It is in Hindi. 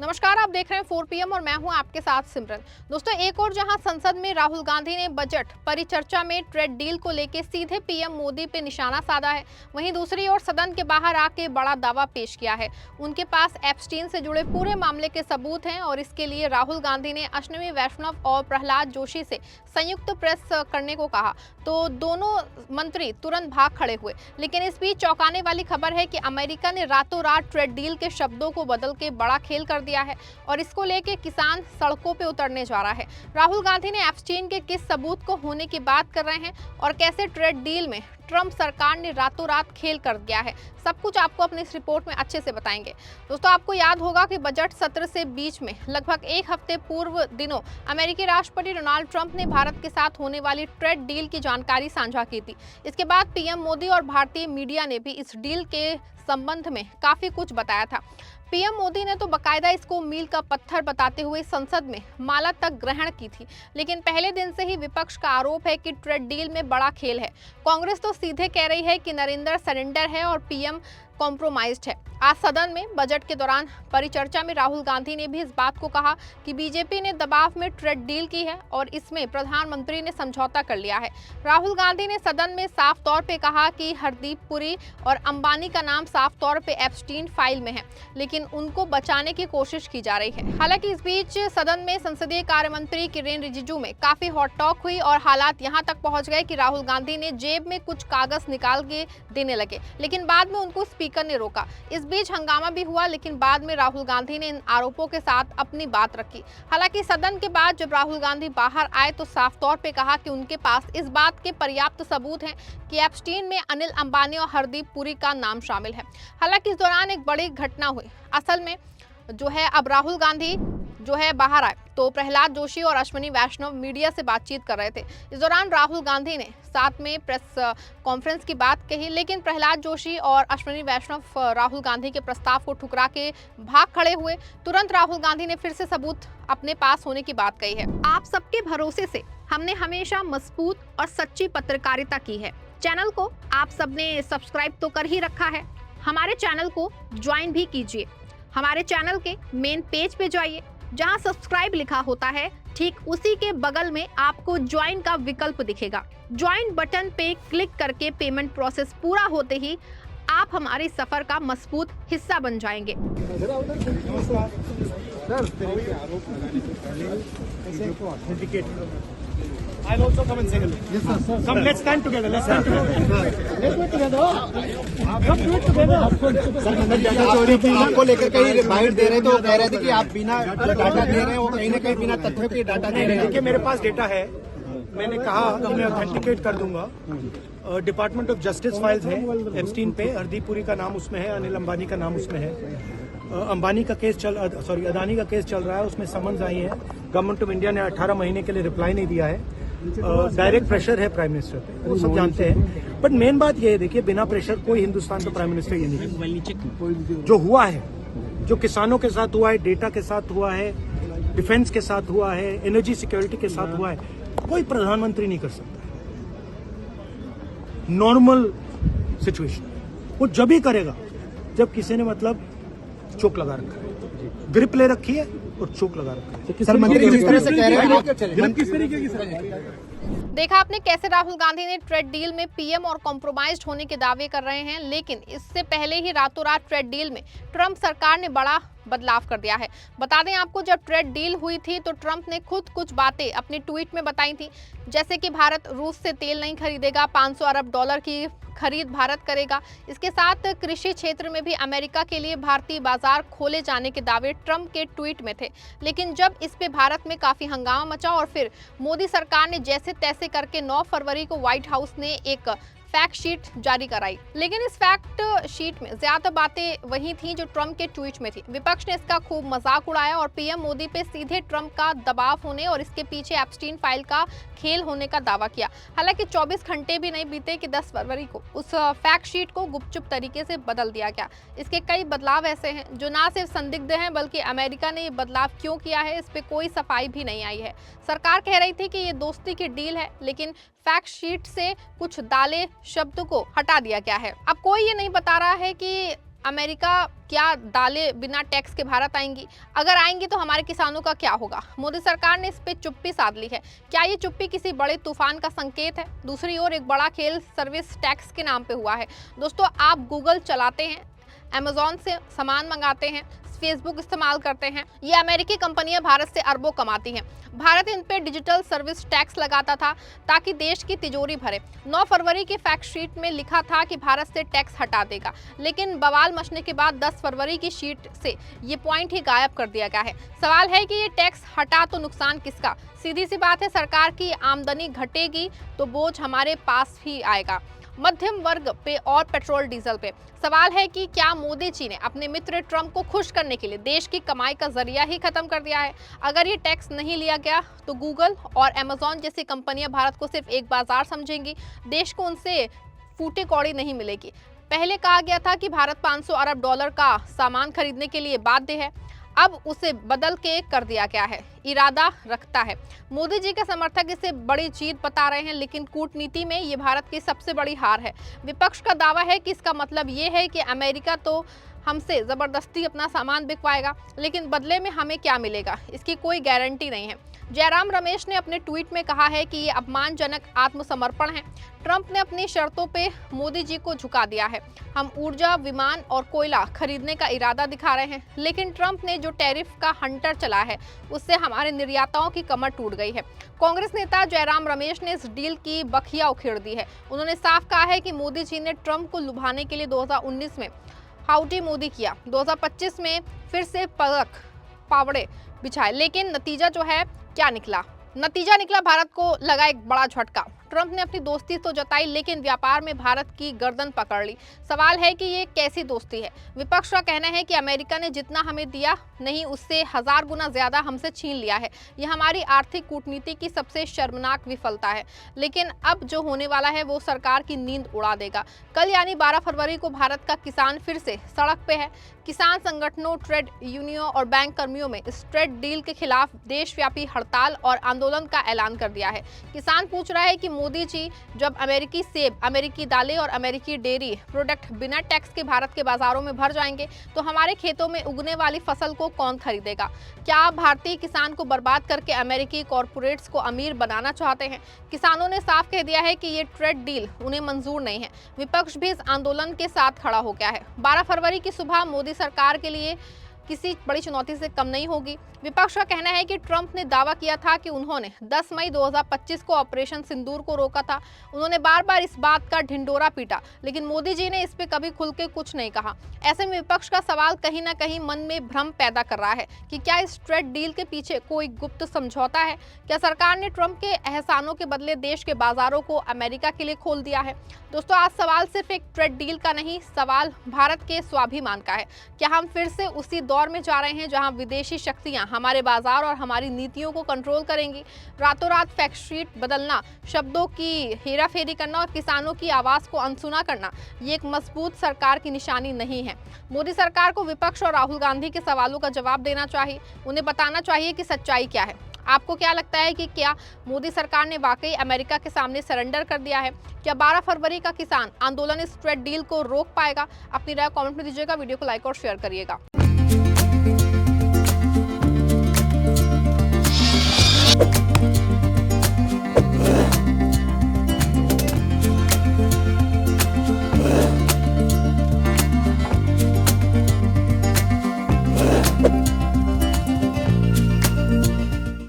नमस्कार, आप देख रहे हैं 4 PM और मैं हूं आपके साथ सिमरन। दोस्तों, एक और जहां संसद में राहुल गांधी ने बजट परिचर्चा में ट्रेड डील को लेकर सीधे पीएम मोदी पे निशाना साधा है, वहीं दूसरी ओर सदन के बाहर आके बड़ा दावा पेश किया है। उनके पास एप्स्टीन से जुड़े पूरे मामले के सबूत हैं और इसके लिए राहुल गांधी ने अश्विनी वैष्णव और प्रहलाद जोशी से संयुक्त प्रेस करने को कहा, तो दोनों मंत्री तुरंत भाग खड़े हुए। लेकिन इस बीच चौंकाने वाली खबर है कि अमेरिका ने रातों रात ट्रेड डील के शब्दों को बदल के बड़ा खेल कर दिया है और इसको लेके किसान सड़कों पे उतरने जा रहा है। राहुल गांधी ने एप्स्टीन के किस सबूत को होने की बात कर रहे हैं और कैसे ट्रेड डील में ट्रंप सरकार ने रातों रात खेल कर दिया है, सब कुछ आपको अपनी इस रिपोर्ट में अच्छे से बताएंगे। दोस्तों, आपको याद होगा कि बजट सत्र से बीच में लगभग एक हफ्ते पूर्व दिनों अमेरिकी राष्ट्रपति डोनाल्ड ट्रंप ने भारत के साथ होने वाली ट्रेड डील की जानकारी साझा की थी। इसके बाद पीएम मोदी और भारतीय मीडिया ने भी इस डील के संबंध में काफी कुछ बताया था। पीएम मोदी ने तो बकायदा इसको मील का पत्थर बताते हुए संसद में माला तक ग्रहण की थी। लेकिन पहले दिन से ही विपक्ष का आरोप है कि ट्रेड डील में बड़ा खेल है। कांग्रेस तो सीधे कह रही है कि नरेंद्र सरेंडर है और पीएम कॉम्प्रोमाइज्ड है। आज सदन में बजट के दौरान परिचर्चा में राहुल गांधी ने भी इस बात को कहा कि बीजेपी ने दबाव में ट्रेड डील की है और इसमें प्रधानमंत्री ने समझौता कर लिया है। राहुल गांधी ने सदन में साफ तौर पे कहा कि हरदीप पुरी और अंबानी का नाम साफ तौर पे एप्स्टीन फाइल में है, लेकिन उनको बचाने की कोशिश की जा रही है। हालांकि इस बीच सदन में संसदीय कार्य मंत्री किरेन रिजिजू में काफी हॉट टॉक हुई और हालात यहाँ तक पहुंच गए कि राहुल गांधी ने जेब में कुछ कागज निकाल के देने लगे, लेकिन बाद में उनको स्पीकर ने रोका। इस बीच हंगामा भी हुआ, लेकिन बाद में राहुल गांधी ने इन आरोपों के साथ अपनी बात रखी। हालांकि सदन के बाद जब राहुल गांधी बाहर आए तो साफ तौर पे कहा कि उनके पास इस बात के पर्याप्त सबूत हैं कि एप्स्टीन में अनिल अंबानी और हरदीप पुरी का नाम शामिल है। हालांकि इस दौरान एक बड़ी घटना हुई। असल में जो है, अब राहुल गांधी जो है बाहर आए तो प्रहलाद जोशी और अश्विनी वैष्णव मीडिया से बातचीत कर रहे थे। इस दौरान राहुल गांधी ने साथ में प्रेस कॉन्फ्रेंस की बात कही, लेकिन प्रहलाद जोशी और अश्विनी वैष्णव राहुल गांधी के प्रस्ताव को ठुकरा के भाग खड़े हुए। तुरंत राहुल गांधी ने फिर से सबूत अपने पास होने की बात कही है। आप सबके भरोसे से हमने हमेशा मजबूत और सच्ची पत्रकारिता की है। चैनल को आप सबने सब्सक्राइब तो कर ही रखा है, हमारे चैनल को ज्वाइन भी कीजिए। हमारे चैनल के मेन पेज पे जाइए, जहां सब्सक्राइब लिखा होता है ठीक उसी के बगल में आपको ज्वाइन का विकल्प दिखेगा। ज्वाइन बटन पे क्लिक करके पेमेंट प्रोसेस पूरा होते ही आप हमारे सफर का मजबूत हिस्सा बन जाएंगे। I'll also come and say hello. Yes, sir. Come, let's stand together. Let's stand together. Let's do it together. Come do it together. Sir, मैंने डाटा चोरी की आपको लेकर कहीं बाइट दे रहे थे, वो कह रहे थे कि आप बिना डाटा दे रहे हैं, वो कहीं न कहीं बिना तथ्यों के डाटा दे रहे हैं। देखिए, मेरे पास डेटा है, मैंने कहा कि मैं ऑथेंटिकेट कर दूंगा। डिपार्टमेंट ऑफ जस्टिस फाइल्स है एप्स्टीन पे, हरदीप पुरी का नाम उसमें है, अनिल अंबानी का नाम उसमें है। अंबानी का केस अदानी का केस चल रहा है, उसमें समन्स आई है। गवर्नमेंट ऑफ इंडिया ने 18 महीने के लिए रिप्लाई नहीं दिया है। डायरेक्ट प्रेशर है प्राइम मिनिस्टर पे, वो सब जानते हैं। बट मेन बात ये है, देखिए, बिना प्रेशर कोई हिंदुस्तान का प्राइम मिनिस्टर ये नहीं। जो हुआ है, जो किसानों के साथ हुआ है, डेटा के साथ हुआ है, डिफेंस के साथ हुआ है, एनर्जी सिक्योरिटी के साथ हुआ है, कोई प्रधानमंत्री नहीं कर सकता। नॉर्मल सिचुएशन वो जब ही करेगा जब किसी ने मतलब चोक लगा रखा है, ग्रिप ले रखी है और चोक लगा रखा है। सर, मंत्री जिस तरह से कह रहे हैं, किस तरीके की सर? देखा आपने कैसे राहुल गांधी ने ट्रेड डील में पीएम और कॉम्प्रोमाइज्ड होने के दावे कर रहे हैं, लेकिन इससे पहले ही रातों रात ट्रेड डील में ट्रंप सरकार ने बड़ा बदलाव कर दिया है। बता दें आपको, जब ट्रेड डील हुई थी तो ट्रंप ने खुद कुछ बातें अपने ट्वीट में बताई थी, जैसे कि भारत रूस से तेल नहीं खरीदेगा, 500 अरब डॉलर की खरीद भारत करेगा। इसके साथ कृषि क्षेत्र में भी अमेरिका के लिए भारतीय बाजार खोले जाने के दावे ट्रंप के ट्वीट में थे। लेकिन जब इस पे भारत में काफी हंगामा मचा और फिर मोदी सरकार ने जैसे तैसे करके 9 फरवरी को व्हाइट हाउस ने एक फैक्ट शीट जारी कराई। लेकिन इस फैक्ट शीट में ज्यादा बातें वही थी जो ट्रंप के ट्वीट में थी। विपक्ष ने इसका खूब मजाक उड़ाया और पीएम मोदी पे सीधे ट्रंप का दबाव होने और इसके पीछे एप्स्टीन फाइल का खेल होने का दावा किया। हालांकि 24 घंटे भी नहीं बीते कि 10 फरवरी को उस फैक्ट शीट को गुपचुप तरीके से बदल दिया गया। इसके कई बदलाव ऐसे हैं जो ना सिर्फ संदिग्ध हैं, बल्कि अमेरिका ने ये बदलाव क्यों किया है इस पे कोई सफाई भी नहीं आई है। सरकार कह रही थी कि ये दोस्ती की डील है, लेकिन फैक्ट शीट से कुछ दाले शब्द को हटा दिया गया है। अब कोई ये नहीं बता रहा है कि अमेरिका क्या दालें बिना टैक्स के भारत आएंगी? अगर आएंगी तो हमारे किसानों का क्या होगा? मोदी सरकार ने इस पे चुप्पी साध ली है। क्या ये चुप्पी किसी बड़े तूफान का संकेत है? दूसरी ओर एक बड़ा खेल सर्विस टैक्स के नाम पे हुआ है। दोस्तों, आप गूगल चलाते हैं, अमेजॉन से सामान मंगाते हैं, फेसबुक इस्तेमाल करते हैं, ये अमेरिकी कंपनियां भारत से अरबों कमाती हैं। भारत इन पे डिजिटल सर्विस टैक्स लगाता था ताकि देश की तिजोरी भरे। 9 फरवरी के फैक्ट शीट में लिखा था कि भारत से टैक्स हटा देगा, लेकिन बवाल मचने के बाद 10 फरवरी की शीट से ये पॉइंट ही गायब कर दिया गया है। सवाल है कि ये टैक्स हटा तो नुकसान किसका? सीधी सी बात है, सरकार की आमदनी घटेगी तो बोझ हमारे पास ही आएगा, मध्यम वर्ग पे और पेट्रोल डीजल पे। सवाल है कि क्या मोदी जी ने अपने मित्र ट्रंप को खुश करने के लिए देश की कमाई का जरिया ही खत्म कर दिया है? अगर ये टैक्स नहीं लिया गया तो गूगल और अमेजॉन जैसी कंपनियां भारत को सिर्फ एक बाजार समझेंगी, देश को उनसे फूटी कौड़ी नहीं मिलेगी। पहले कहा गया था कि भारत 500 अरब डॉलर का सामान खरीदने के लिए बाध्य है, अब उसे बदल के कर दिया गया है, इरादा रखता है। मोदी जी के समर्थक इसे बड़ी जीत बता रहे हैं, लेकिन कूटनीति में ये भारत की सबसे बड़ी हार है। विपक्ष का दावा है कि इसका मतलब ये है कि अमेरिका तो हमसे जबरदस्ती अपना सामान बिकवाएगा, लेकिन बदले में हमें क्या मिलेगा इसकी कोई गारंटी नहीं है। जयराम रमेश ने अपने ट्वीट में कहा है कि ये अपमानजनक आत्मसमर्पण है। ट्रंप ने अपनी शर्तों पे मोदी जी को झुका दिया है। हम ऊर्जा, विमान और कोयला खरीदने का इरादा दिखा रहे हैं, लेकिन ट्रंप ने जो टैरिफ का हंटर चला है उससे हमारे निर्याताओं की कमर टूट गई है। कांग्रेस नेता जयराम रमेश ने इस डील की बखिया उखेड़ दी है। उन्होंने साफ कहा है कि मोदी जी ने ट्रंप को लुभाने के लिए 2019 में हाउडी मोदी किया, 2025 में फिर से पलक पावड़े बिछाए, लेकिन नतीजा जो है क्या निकला? नतीजा निकला भारत को लगा एक बड़ा झटका। ट्रंप ने अपनी दोस्ती तो जताई, लेकिन व्यापार में भारत की गर्दन पकड़ ली। सवाल है कि ये कैसी दोस्ती है? विपक्ष का कहना है कि अमेरिका ने जितना हमें दिया नहीं, उससे 1000 गुना ज्यादा हमसे छीन लिया है। यह हमारी आर्थिक कूटनीति की सबसे शर्मनाक विफलता है। लेकिन अब जो होने वाला है वो सरकार की नींद उड़ा देगा। कल यानी 12 फरवरी को भारत का किसान फिर से सड़क पे है। किसान संगठनों, ट्रेड यूनियनों और बैंक कर्मियों में इस ट्रेड डील के खिलाफ देशव्यापी हड़ताल और आंदोलन का ऐलान कर दिया है। किसान पूछ रहा है कि मोदी जी, जब अमेरिकी सेब, अमेरिकी दालें और अमेरिकी डेयरी प्रोडक्ट बिना टैक्स के भारत के बाजारों में भर जाएंगे तो हमारे खेतों में उगने वाली फसल को कौन खरीदेगा? क्या आप भारतीय किसान को बर्बाद करके अमेरिकी कॉरपोरेट्स को अमीर बनाना चाहते हैं? किसानों ने साफ कह दिया है कि ये ट्रेड डील उन्हें मंजूर नहीं है। विपक्ष भी इस आंदोलन के साथ खड़ा हो गया है। 12 फरवरी की सुबह मोदी सरकार के लिए किसी बड़ी चुनौती से कम नहीं होगी। विपक्ष का कहना है कि ट्रंप ने दावा किया था कि उन्होंने 10 मई 2025 को ऑपरेशन सिंदूर को रोका था। उन्होंने बार बार इस बात का ढिंडोरा पीटा, लेकिन मोदी जी ने इस पे कभी खुल के कुछ नहीं कहा। ऐसे में विपक्ष का सवाल कहीं ना कहीं मन में भ्रम पैदा कर रहा है कि क्या इस ट्रेड डील के पीछे कोई गुप्त समझौता है? क्या सरकार ने ट्रंप के एहसानों के बदले देश के बाजारों को अमेरिका के लिए खोल दिया है? दोस्तों, आज सवाल सिर्फ एक ट्रेड डील का नहीं, सवाल भारत के स्वाभिमान का है। क्या हम फिर से उसी दौर में जा रहे हैं जहां विदेशी शक्तियां हमारे बाजार और हमारी नीतियों को कंट्रोल करेंगी? रातों रात फैक्ट शीट बदलना, शब्दों की हेराफेरी करना और किसानों की आवाज को अनसुना करना, ये एक मजबूत सरकार की निशानी नहीं है। मोदी सरकार को विपक्ष और राहुल गांधी के सवालों का जवाब देना चाहिए। उन्हें बताना चाहिए कि सच्चाई क्या है। आपको क्या लगता है कि क्या मोदी सरकार ने वाकई अमेरिका के सामने सरेंडर कर दिया है? क्या 12 फरवरी का किसान आंदोलन इस ट्रेड डील को रोक पाएगा? अपनी राय कमेंट में दीजिएगा, वीडियो को लाइक और शेयर करिएगा।